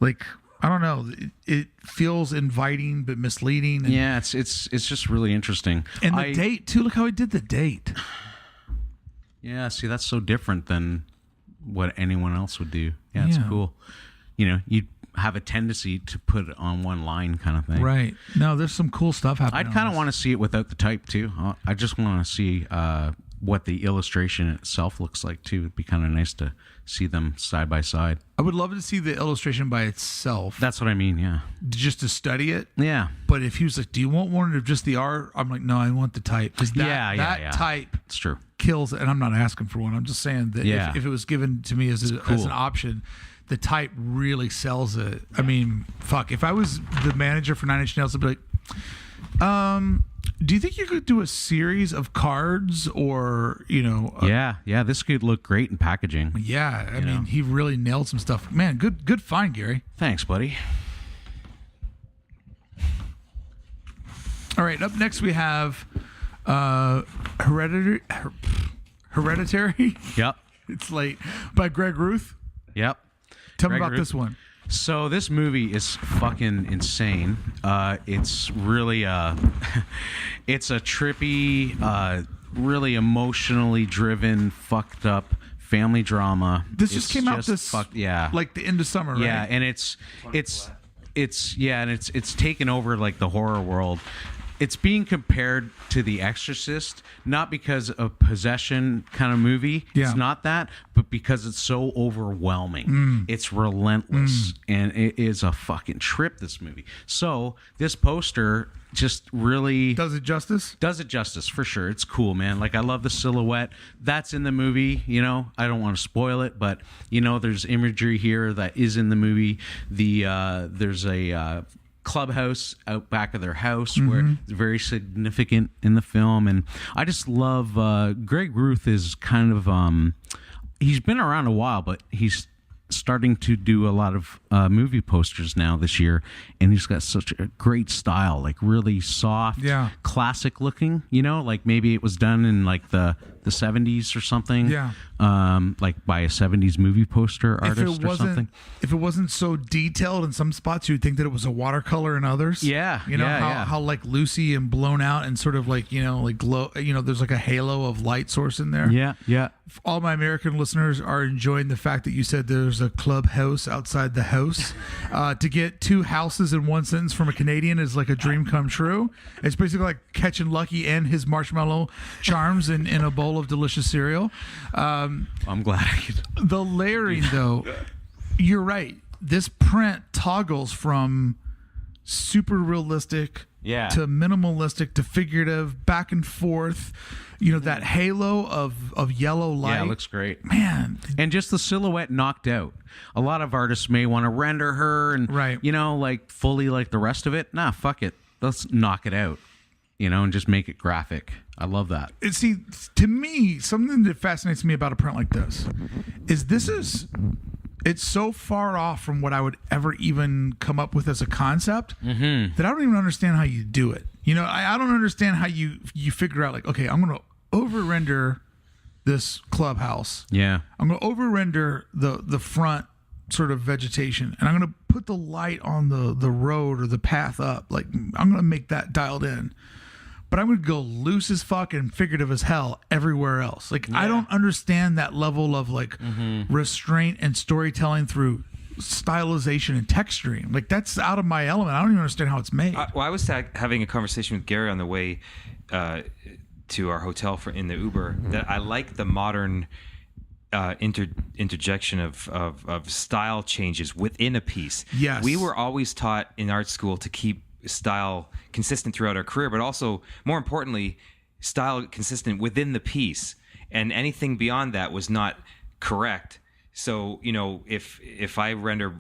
like, I don't know. It feels inviting but misleading. And, yeah, it's just really interesting. And the date too. Look how he did the date. Yeah, see, that's so different than what anyone else would do. Yeah, it's cool. You have a tendency to put it on one line, kind of thing. Right. No, there's some cool stuff happening. I'd kind of want to see it without the type too. I just want to see what the illustration itself looks like too. It'd be kind of nice to see them side by side. I would love to see the illustration by itself. That's what I mean, yeah. Just to study it. Yeah. But if he was like, do you want one of just the art? I'm like, no, I want the type. Because that type it's true. kills it. And I'm not asking for one. I'm just saying that if it was given to me as an option, the type really sells it. I mean, fuck. If I was the manager for Nine Inch Nails, I'd be like, do you think you could do a series of cards or, yeah, this could look great in packaging. Yeah, I mean, he really nailed some stuff. Man, good find, Gary. Thanks, buddy. All right, up next we have Hereditary. Yep. It's late. By Greg Ruth. Yep. Tell me about this one. So this movie is fucking insane. It's really it's a trippy, really emotionally driven, fucked up family drama. This just came out like the end of summer, right? Yeah, and it's taken over like the horror world. It's being compared to The Exorcist, not because of possession kind of movie. Yeah. It's not that, but because it's so overwhelming. It's relentless, and it is a fucking trip, this movie. So this poster just really does it justice. Does it justice, for sure. It's cool, man. Like, I love the silhouette. That's in the movie, I don't want to spoil it, but, there's imagery here that is in the movie. There's a clubhouse out back of their house where it's very significant in the film, and I just love Greg Ruth is kind of he's been around a while, but he's starting to do a lot of movie posters now this year, and he's got such a great style, like really soft, classic looking, like maybe it was done in like the 70s or something, like by a 70s movie poster artist or something. If it wasn't so detailed in some spots, you'd think that it was a watercolor in others. How like loosey and blown out and sort of like like glow, there's like a halo of light source in there. All my American listeners are enjoying the fact that you said there's a clubhouse outside the house. To get two houses in one sentence from a Canadian is like a dream come true. It's basically like catching Lucky and his marshmallow charms in a bowl of delicious cereal. I'm glad I could. The layering, though, you're right. This print toggles from super realistic to minimalistic to figurative, back and forth. That halo of yellow light. Yeah, it looks great. Man. And just the silhouette knocked out. A lot of artists may want to render her and, like fully like the rest of it. Nah, fuck it. Let's knock it out, and just make it graphic. I love that. See, to me, something that fascinates me about a print like this is it's so far off from what I would ever even come up with as a concept that I don't even understand how you do it. You know, I don't understand how you figure out like, okay, I'm going to over render this clubhouse. Yeah. I'm going to over render the front sort of vegetation, and I'm going to put the light on the road or the path up. Like, I'm going to make that dialed in. But I'm going to go loose as fuck and figurative as hell everywhere else. Like, I don't understand that level of like restraint and storytelling through stylization and texturing. Like, that's out of my element. I don't even understand how it's made. I was having a conversation with Gary on the way to our hotel in the Uber that I like the modern interjection of style changes within a piece. Yes. We were always taught in art school to keep style consistent throughout our career, but also, more importantly, style consistent within the piece. And anything beyond that was not correct. So, you know, if I render,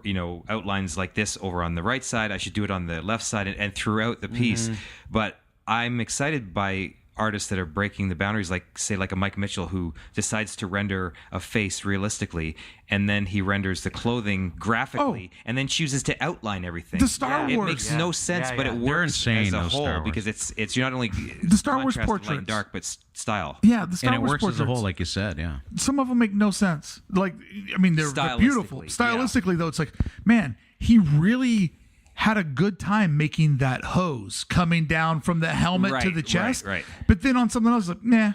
you know, outlines like this over on the right side, I should do it on the left side and throughout the piece. But I'm excited by artists that are breaking the boundaries, like say like a Mike Mitchell, who decides to render a face realistically, and then he renders the clothing graphically, and then chooses to outline everything. The Star Wars. It makes no sense, but it works insane, as a those Star whole, Wars. because it's you're not only The Star Wars contrast light and portraits. dark, but style. Yeah, the Star And it Wars works as a portraits. whole, like you said, yeah. Some of them make no sense. Like, I mean, they're beautiful. Stylistically, Stylistically, though, it's like, man, he really had a good time making that hose coming down from the helmet to the chest. Right. But then on something else, like, nah.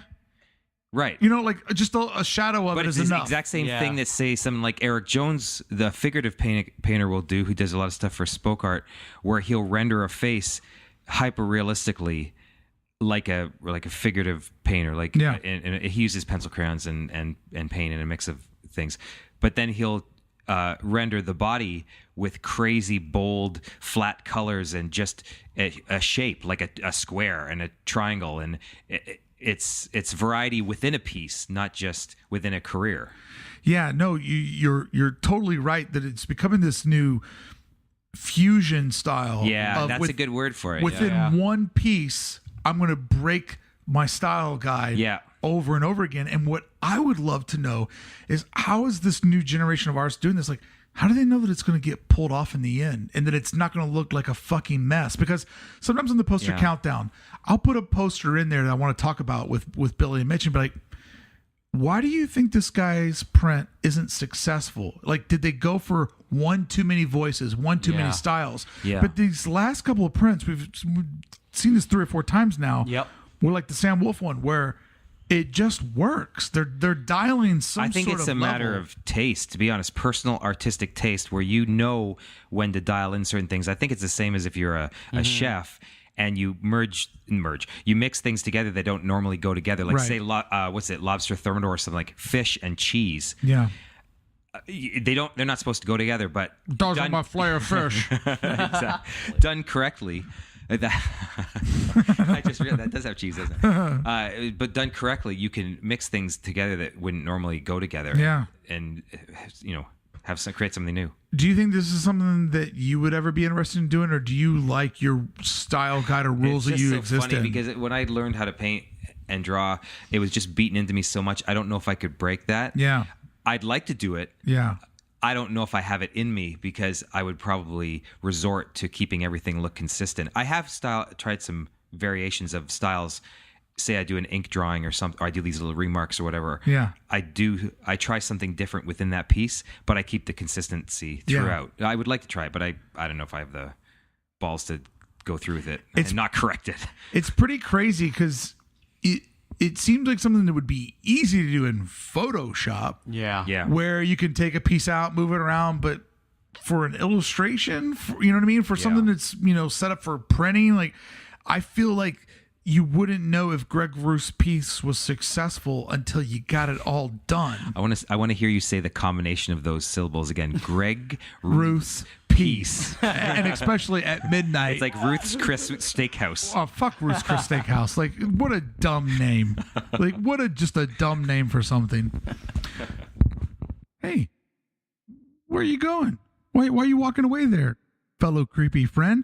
Right. You know, like just a shadow of But it it's is the enough. exact same thing that, say, someone like Eric Jones, the figurative painter, will do, who does a lot of stuff for spoke art, where he'll render a face hyper realistically, like a figurative painter. Like, and he uses pencil crayons and paint and a mix of things. But then he'll render the body with crazy bold flat colors and just a shape like a square and a triangle, and it's variety within a piece, not just within a career. Yeah, no, you're totally right that it's becoming this new fusion style. Yeah, that's a good word for it. Within one piece, I'm going to break my style guide over and over again. And what I would love to know is, how is this new generation of artists doing this? Like, how do they know that it's going to get pulled off in the end and that it's not going to look like a fucking mess? Because sometimes in the poster countdown, I'll put a poster in there that I want to talk about with Billy and Mitch and be like, why do you think this guy's print isn't successful? Like, did they go for one too many voices, one too many styles? Yeah. But these last couple of prints, we've seen this 3 or 4 times now. Yep. We're like the Sam Wolf one, where it just works. They're dialing some I think sort it's of a matter level. of taste, to be honest, personal artistic taste, where you know when to dial in certain things. I think it's the same as if you're a chef and you you mix things together that don't normally go together. Like say, lobster thermidor or something, like fish and cheese. Yeah. They're not supposed to go together, but Those are my flare fish. done correctly. I just realized that does have cheese, doesn't it? But done correctly, you can mix things together that wouldn't normally go together. Yeah. And create something new. Do you think this is something that you would ever be interested in doing, or do you like your style guide or rules that you exist funny in? Because when I learned how to paint and draw, it was just beaten into me so much. I don't know if I could break that. Yeah. I'd like to do it. Yeah. I don't know if I have it in me, because I would probably resort to keeping everything look consistent. I have tried some variations of styles. Say I do an ink drawing or something, or I do these little remarks or whatever. Yeah. I try something different within that piece, but I keep the consistency throughout. I would like to try it, but I don't know if I have the balls to go through with it and not correct it. It's pretty crazy because it seems like something that would be easy to do in Photoshop. Yeah. Where you can take a piece out, move it around, but for an illustration, you know what I mean? For something that's, set up for printing, like, I feel like you wouldn't know if Greg Ruth's piece was successful until you got it all done. I want to hear you say the combination of those syllables again. Greg Ruth's piece. And especially at midnight. It's like Ruth's Chris Steakhouse. Oh, fuck Ruth's Chris Steakhouse. Like, what a dumb name. Like, just a dumb name for something. Hey, where are you going? Why are you walking away there, fellow creepy friend?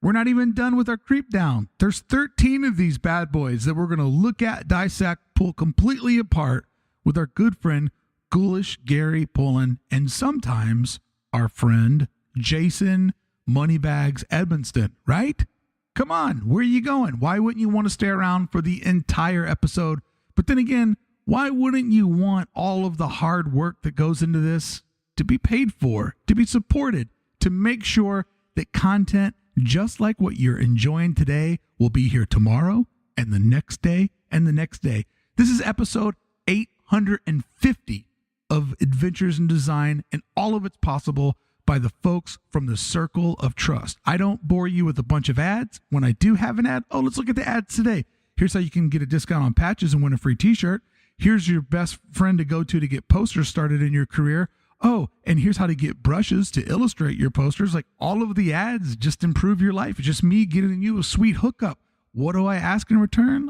We're not even done with our creep down. There's 13 of these bad boys that we're going to look at, dissect, pull completely apart with our good friend Ghoulish Gary Pullin, and sometimes our friend Jason Moneybags Edmiston, right? Come on, where are you going? Why wouldn't you want to stay around for the entire episode? But then again, why wouldn't you want all of the hard work that goes into this to be paid for, to be supported, to make sure that content just like what you're enjoying today will be here tomorrow and the next day and the next day? This is episode 850 of Adventures in Design, and all of it's possible by the folks from the Circle of Trust. I don't bore you with a bunch of ads. When I do have an ad, let's look at the ads today. Here's how you can get a discount on patches and win a free t-shirt. Here's your best friend to go to get posters started in your career. Oh, and here's how to get brushes to illustrate your posters. Like, all of the ads just improve your life. It's just me getting you a sweet hookup. What do I ask in return?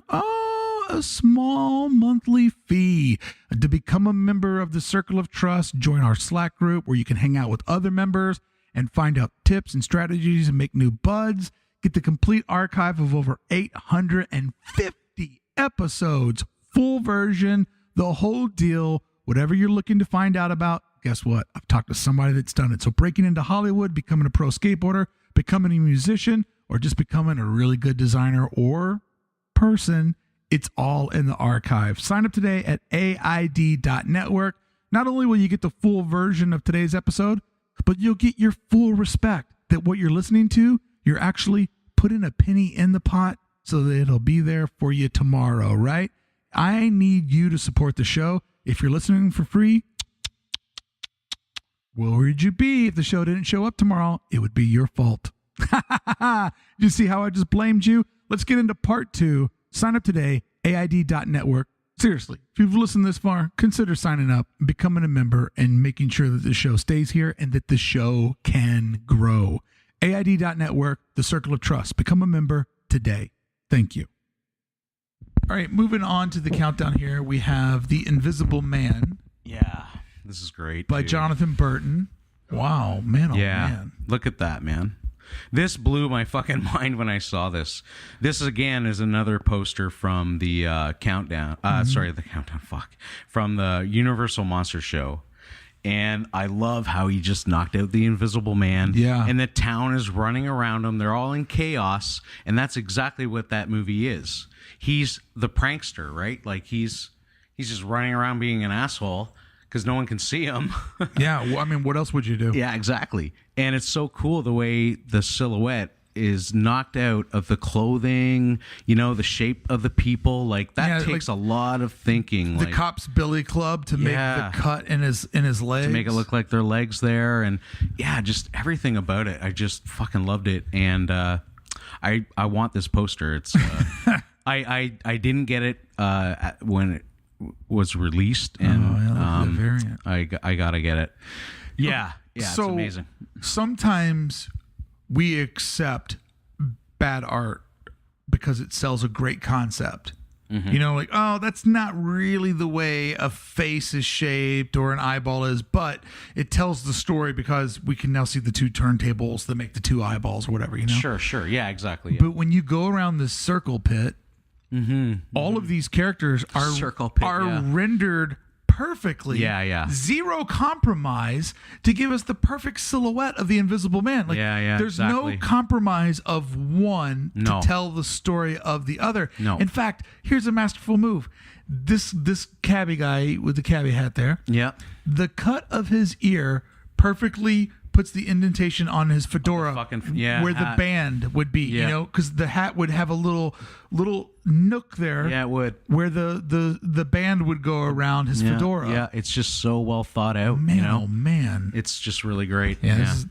A small monthly fee to become a member of the Circle of Trust. Join our Slack group where you can hang out with other members and find out tips and strategies and make new buds. Get the complete archive of over 850 episodes, full version, the whole deal. Whatever you're looking to find out about, guess what? I've talked to somebody that's done it. So breaking into Hollywood, becoming a pro skateboarder, becoming a musician, or just becoming a really good designer or person, it's all in the archive. Sign up today at aid.network. Not only will you get the full version of today's episode, but you'll get your full respect that what you're listening to, you're actually putting a penny in the pot so that it'll be there for you tomorrow, right? I need you to support the show. If you're listening for free, where would you be if the show didn't show up tomorrow? It would be your fault. You see how I just blamed you? Let's get into part 2. Sign up today, aid.network. Seriously, if you've listened this far, consider signing up, becoming a member, and making sure that the show stays here and that the show can grow. aid.network, the Circle of Trust. Become a member today. Thank you. All right, moving on to the countdown here, we have The Invisible Man. Yeah, this is great. By Jonathan Burton. Wow, man, oh man. Look at that, man. This blew my fucking mind when I saw this. This, again, is another poster from the countdown. From the Universal Monster Show. And I love how he just knocked out the Invisible Man. Yeah. And the town is running around him. They're all in chaos. And that's exactly what that movie is. He's the prankster, right? Like, he's just running around being an asshole because no one can see him. Yeah, well, I mean, what else would you do? Yeah, exactly. And it's so cool the way the silhouette is knocked out of the clothing, the shape of the people. Like, that takes a lot of thinking. The cop's billy club to make the cut in his legs. To make it look like their legs there. And yeah, just everything about it. I just fucking loved it. And I want this poster. It's I didn't get it when it was released, and variant. I gotta get it. Yeah, it's amazing. Sometimes we accept bad art because it sells a great concept. Mm-hmm. That's not really the way a face is shaped or an eyeball is, but it tells the story because we can now see the two turntables that make the two eyeballs or whatever, Sure. Yeah, exactly. Yeah. But when you go around this circle pit, all of these characters are rendered perfectly. Yeah. Zero compromise to give us the perfect silhouette of the Invisible Man. There's no compromise of one to tell the story of the other. No. In fact, here's a masterful move. This cabbie guy with the cabbie hat there. Yeah. The cut of his ear perfectly puts the indentation on his fedora where the band would be, because the hat would have a little nook there. Yeah, it would. Where the band would go around his fedora. Yeah, it's just so well thought out. Oh man, it's just really great. Yeah. This is,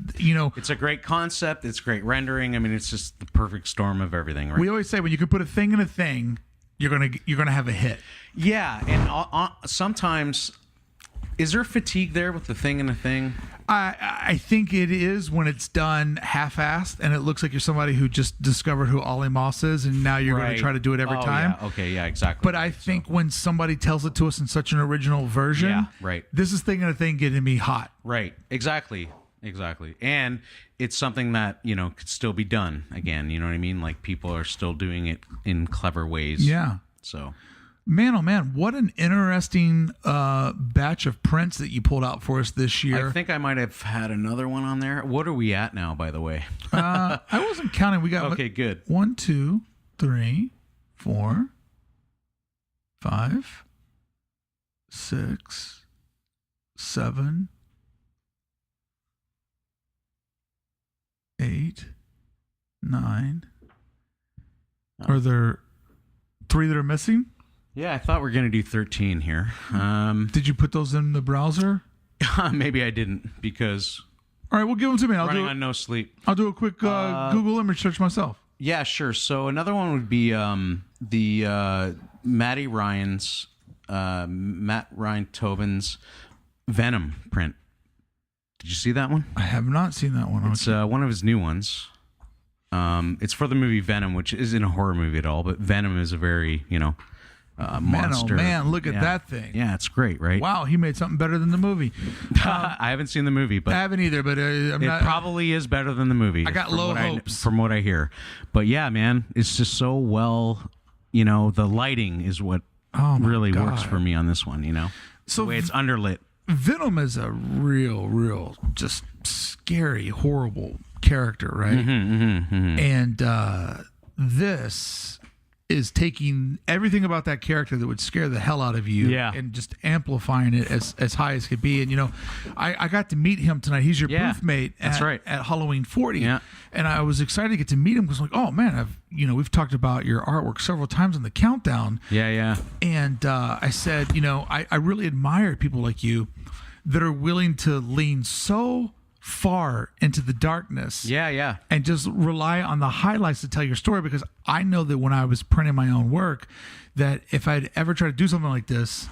it's a great concept. It's great rendering. I mean, it's just the perfect storm of everything. Right? We always say when you can put a thing in a thing, you're gonna have a hit. Yeah, and sometimes. Is there fatigue there with the thing and a thing? I think it is when it's done half-assed and it looks like you're somebody who just discovered who Ollie Moss is and now you're going to try to do it every time. Yeah. Okay, yeah, exactly. But I think when somebody tells it to us in such an original version, this is thing and a thing getting me hot. Right, exactly. And it's something that, could still be done again, you know what I mean? Like, people are still doing it in clever ways. Yeah. So... Man, oh man, what an interesting batch of prints that you pulled out for us this year. I think I might have had another one on there. What are we at now, by the way? I wasn't counting. We got okay, good. 1, 2, 3, 4, 5, 6, 7, 8, 9. Are there 3 that are missing? Yeah, I thought we were going to do 13 here. Did you put those in the browser? Maybe I didn't because... All right, well, give them to me. Running on no sleep. I'll do a quick Google image search myself. Yeah, sure. So another one would be the Matt Ryan Tobin's Venom print. Did you see that one? I have not seen that one. It's one of his new ones. It's for the movie Venom, which isn't a horror movie at all, but Venom is a very, monster. Man, oh man, look at that thing. Yeah, it's great, right? Wow, he made something better than the movie. I haven't seen the movie, but I haven't either, but it probably is better than the movie. I got low hopes. From what I hear. But yeah, man, it's just so well, the lighting is what really works for me on this one, So the way it's underlit. Venom is a real, just scary, horrible character, right? And this is taking everything about that character that would scare the hell out of you and just amplifying it as high as could be. And, I got to meet him tonight. He's your booth mate at Halloween 40. Yeah. And I was excited to get to meet him because, oh, man, we've talked about your artwork several times on the countdown. Yeah. And I said, I really admire people like you that are willing to lean so far into the darkness. Yeah. And just rely on the highlights to tell your story, because I know that when I was printing my own work, that if I'd ever try to do something like this,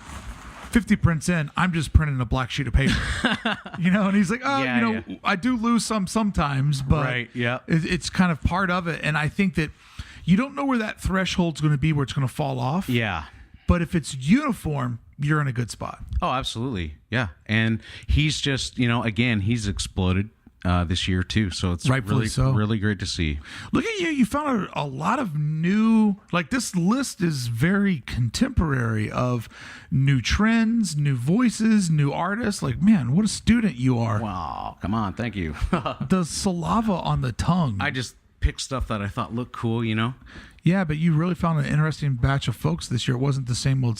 50 prints in, I'm just printing a black sheet of paper. And he's like, I do lose sometimes, but it's kind of part of it. And I think that you don't know where that threshold's going to be, where it's going to fall off. Yeah. But if it's uniform, you're in a good spot. Oh, absolutely. Yeah. And he's just, again, he's exploded this year too. So it's really great to see. Look at you. You found a lot of new, this list is very contemporary of new trends, new voices, new artists. Man, what a student you are. Wow. Come on. Thank you. The saliva on the tongue. I just picked stuff that I thought looked cool, Yeah, but you really found an interesting batch of folks this year. It wasn't the same old.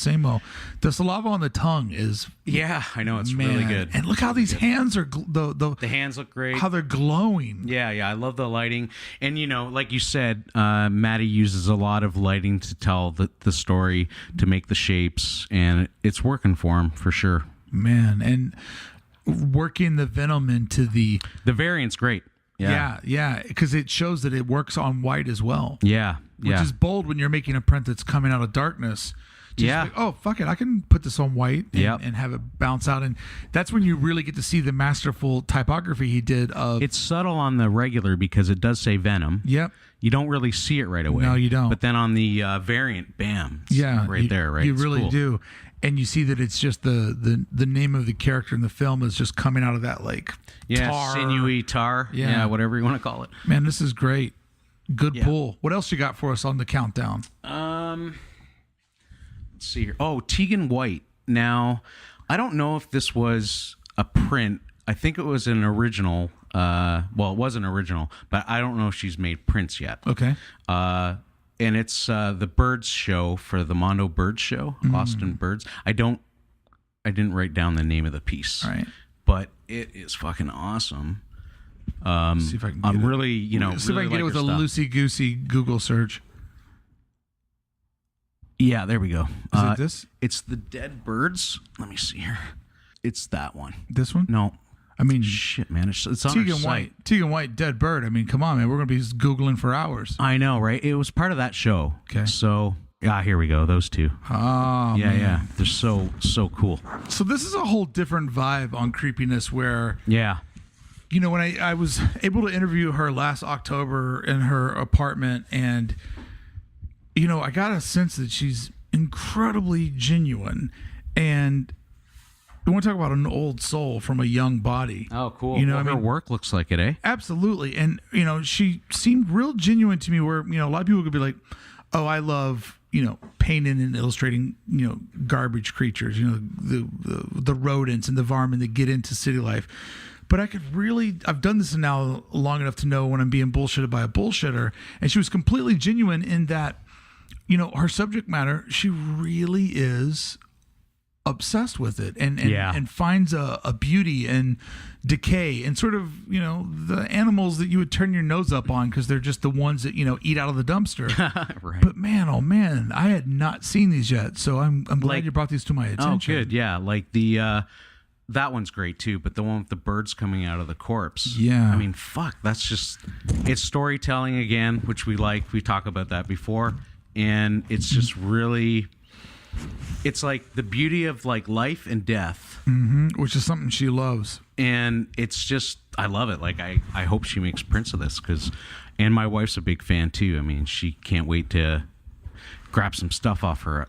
The saliva on the tongue is... Yeah, I know. It's really good. And look how these hands are... The hands look great. How they're glowing. Yeah. I love the lighting. And, like you said, Maddie uses a lot of lighting to tell the story, to make the shapes, and it's working for him, for sure. Man, and working the Venom into the... The variant's great. Yeah, because it shows that it works on white as well. Yeah. Which is bold when you're making a print that's coming out of darkness. Oh, fuck it. I can put this on white and have it bounce out. And that's when you really get to see the masterful typography he did of... It's subtle on the regular because it does say Venom. Yep. You don't really see it right away. No, you don't. But then on the variant, bam. It's there, right? You really do. And you see that it's just the name of the character in the film is just coming out of that tar. Sinewy tar. Yeah, whatever you want to call it. Man, this is great. Good pull. What else you got for us on the countdown? Let's see here. Oh, Tegan White. Now, I don't know if this was a print. I think it was an original. It was an original, but I don't know if she's made prints yet. Okay. And it's the Birds show for the Mondo Birds show, Austin Birds. I didn't write down the name of the piece, right? But it is fucking awesome. See if I can get it. Really, see if I can get it with a loosey goosey Google search. Yeah, there we go. Is it this? It's the Dead Birds. Let me see here. It's that one. This one? No. I mean, shit, man. It's on Tegan White. Tegan White, Dead Bird. I mean, come on, man. We're going to be Googling for hours. I know, right? It was part of that show. Okay. So, here we go. Those two. Oh, yeah, man. Yeah. They're so cool. So this is a whole different vibe on creepiness where... Yeah. When I was able to interview her last October in her apartment, and, I got a sense that she's incredibly genuine. And... I want to talk about an old soul from a young body. Oh, cool. Her work looks like it, eh? Absolutely. And, she seemed real genuine to me where, a lot of people could be like, oh, I love painting and illustrating, garbage creatures, the rodents and the varmint that get into city life. But I've done this now long enough to know when I'm being bullshitted by a bullshitter. And she was completely genuine in that, her subject matter, she really is obsessed with it and finds a beauty and decay and sort of, the animals that you would turn your nose up on because they're just the ones that, eat out of the dumpster. Right. But man, oh man, I had not seen these yet. So I'm glad you brought these to my attention. Oh, good. Yeah. Like that one's great too, but the one with the birds coming out of the corpse. Yeah. I mean, fuck, it's storytelling again, which we like. We talked about that before. And it's just really, it's like the beauty of like life and death. Which is something she loves. And it's just, I love it. Like, I hope she makes prints of this and my wife's a big fan too. I mean, she can't wait to grab some stuff off her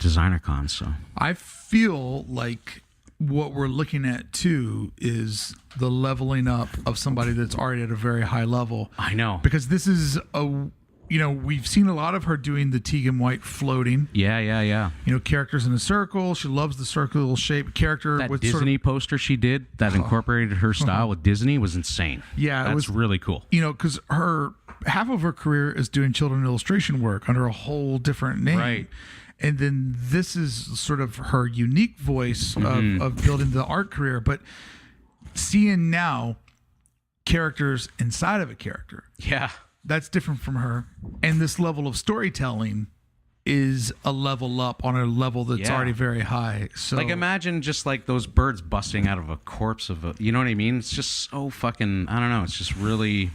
designer con. So I feel like what we're looking at too is the leveling up of somebody that's already at a very high level. I know. Because this is we've seen a lot of her doing the Tegan White floating. Yeah. Characters in a circle. She loves the circle shaped character. That with Disney poster she did that incorporated her style with Disney was insane. Yeah, that's it was really cool. Because half of her career is doing children illustration work under a whole different name. Right. And then this is sort of her unique voice of building the art career. But seeing now characters inside of a character. Yeah. That's different from her. And this level of storytelling is a level up on a level that's already very high. So, like, imagine just like those birds busting out of a corpse of you know what I mean? It's just so fucking, I don't know. It's just really,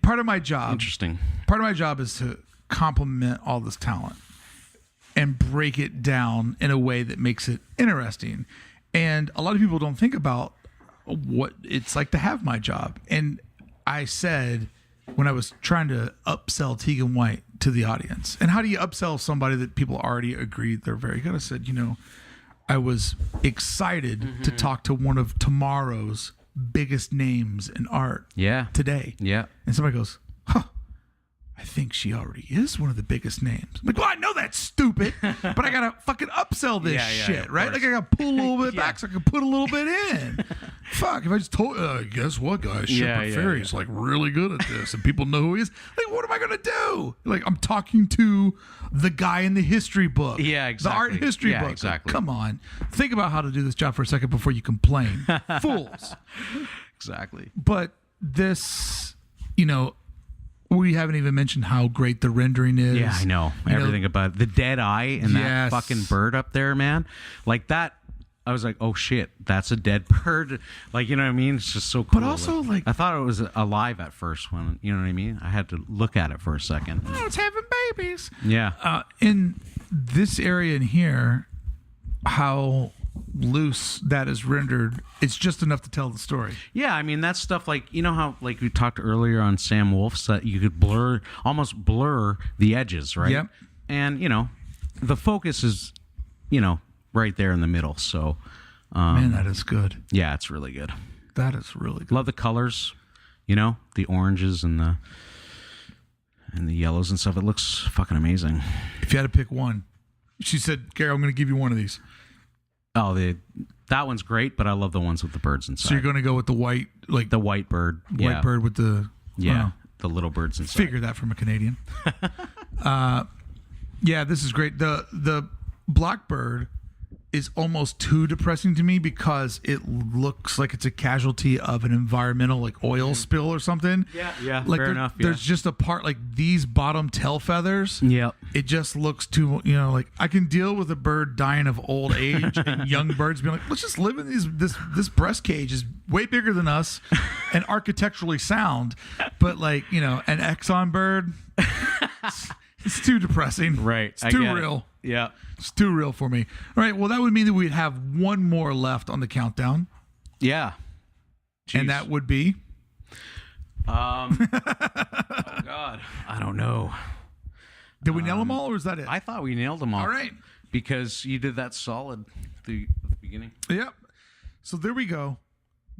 part of my job. Interesting. Part of my job is to complement all this talent and break it down in a way that makes it interesting. And a lot of people don't think about what it's like to have my job. And I said when I was trying to upsell Tegan White to the audience, and how do you upsell somebody that people already agreed they're very good? I said, I was excited to talk to one of tomorrow's biggest names in art today. Yeah. And somebody goes, I think she already is one of the biggest names. I'm like, well, I know that's stupid, but I gotta fucking upsell this shit, right? Like I gotta pull a little bit back so I can put a little bit in. Fuck, if I just told, guess what, guys? Shepard Fairey's like really good at this, and people know who he is. Like, what am I gonna do? Like, I'm talking to the guy in the history book. Yeah, exactly. The art history book. Exactly. Like, come on, think about how to do this job for a second before you complain, fools. Exactly. But this, we haven't even mentioned how great the rendering is. Yeah, I know. Everything about it. The dead eye and that fucking bird up there, man. Like that, I was like, oh shit, that's a dead bird. Like, you know what I mean? It's just so cool. But also, like I thought it was alive at first when, you know what I mean? I had to look at it for a second. Oh, it's having babies. Yeah. In this area in here, how loose that is rendered, it's just enough to tell the story. Yeah, I mean, that's stuff like, you know how, like we talked earlier on Sam Wolf's, that you could almost blur the edges, right? Yep. And, the focus is, right there in the middle. So, man, that is good. Yeah, it's really good. That is really good. Love the colors, the oranges and the yellows and stuff. It looks fucking amazing. If you had to pick one, she said, Gary, I'm going to give you one of these. Oh, that one's great, but I love the ones with the birds inside. So you're going to go with the white, like the white bird. White bird with the... the little birds inside. Figure that from a Canadian. Yeah, this is great. The blackbird is almost too depressing to me because it looks like it's a casualty of an environmental like oil spill or something. Yeah. Like fair enough. There's just a part like these bottom tail feathers. Yep. It just looks too, like I can deal with a bird dying of old age and young birds being like, let's just live in this breast cage is way bigger than us and architecturally sound, but like, an Exxon bird, it's too depressing. Right. It's too real. Yeah. It's too real for me. All right. Well, that would mean that we'd have one more left on the countdown. Yeah. Jeez. And that would be? Oh, God. I don't know. Did we nail them all or is that it? I thought we nailed them all. All right. Because you did that solid at the beginning. Yep. So there we go.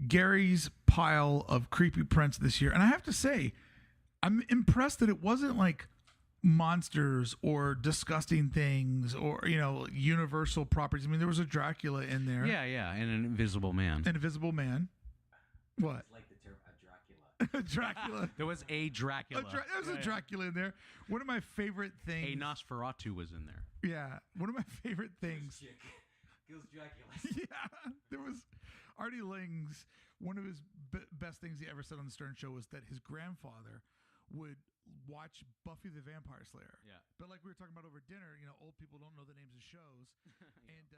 Gary's pile of creepy prints this year. And I have to say, I'm impressed that it wasn't like monsters or disgusting things or, universal properties. I mean, there was a Dracula in there. Yeah, and an Invisible Man. An Invisible Man. What? Like the term Dracula. Dracula. There was a Dracula. There was a Dracula in there. One of my favorite things. A Nosferatu was in there. Yeah. One of my favorite things. Kills Dracula. Yeah. There was Artie Lang's, one of his best things he ever said on the Stern Show was that his grandfather would watch Buffy the Vampire Slayer. Yeah. But like we were talking about over dinner, old people don't know the names of shows. And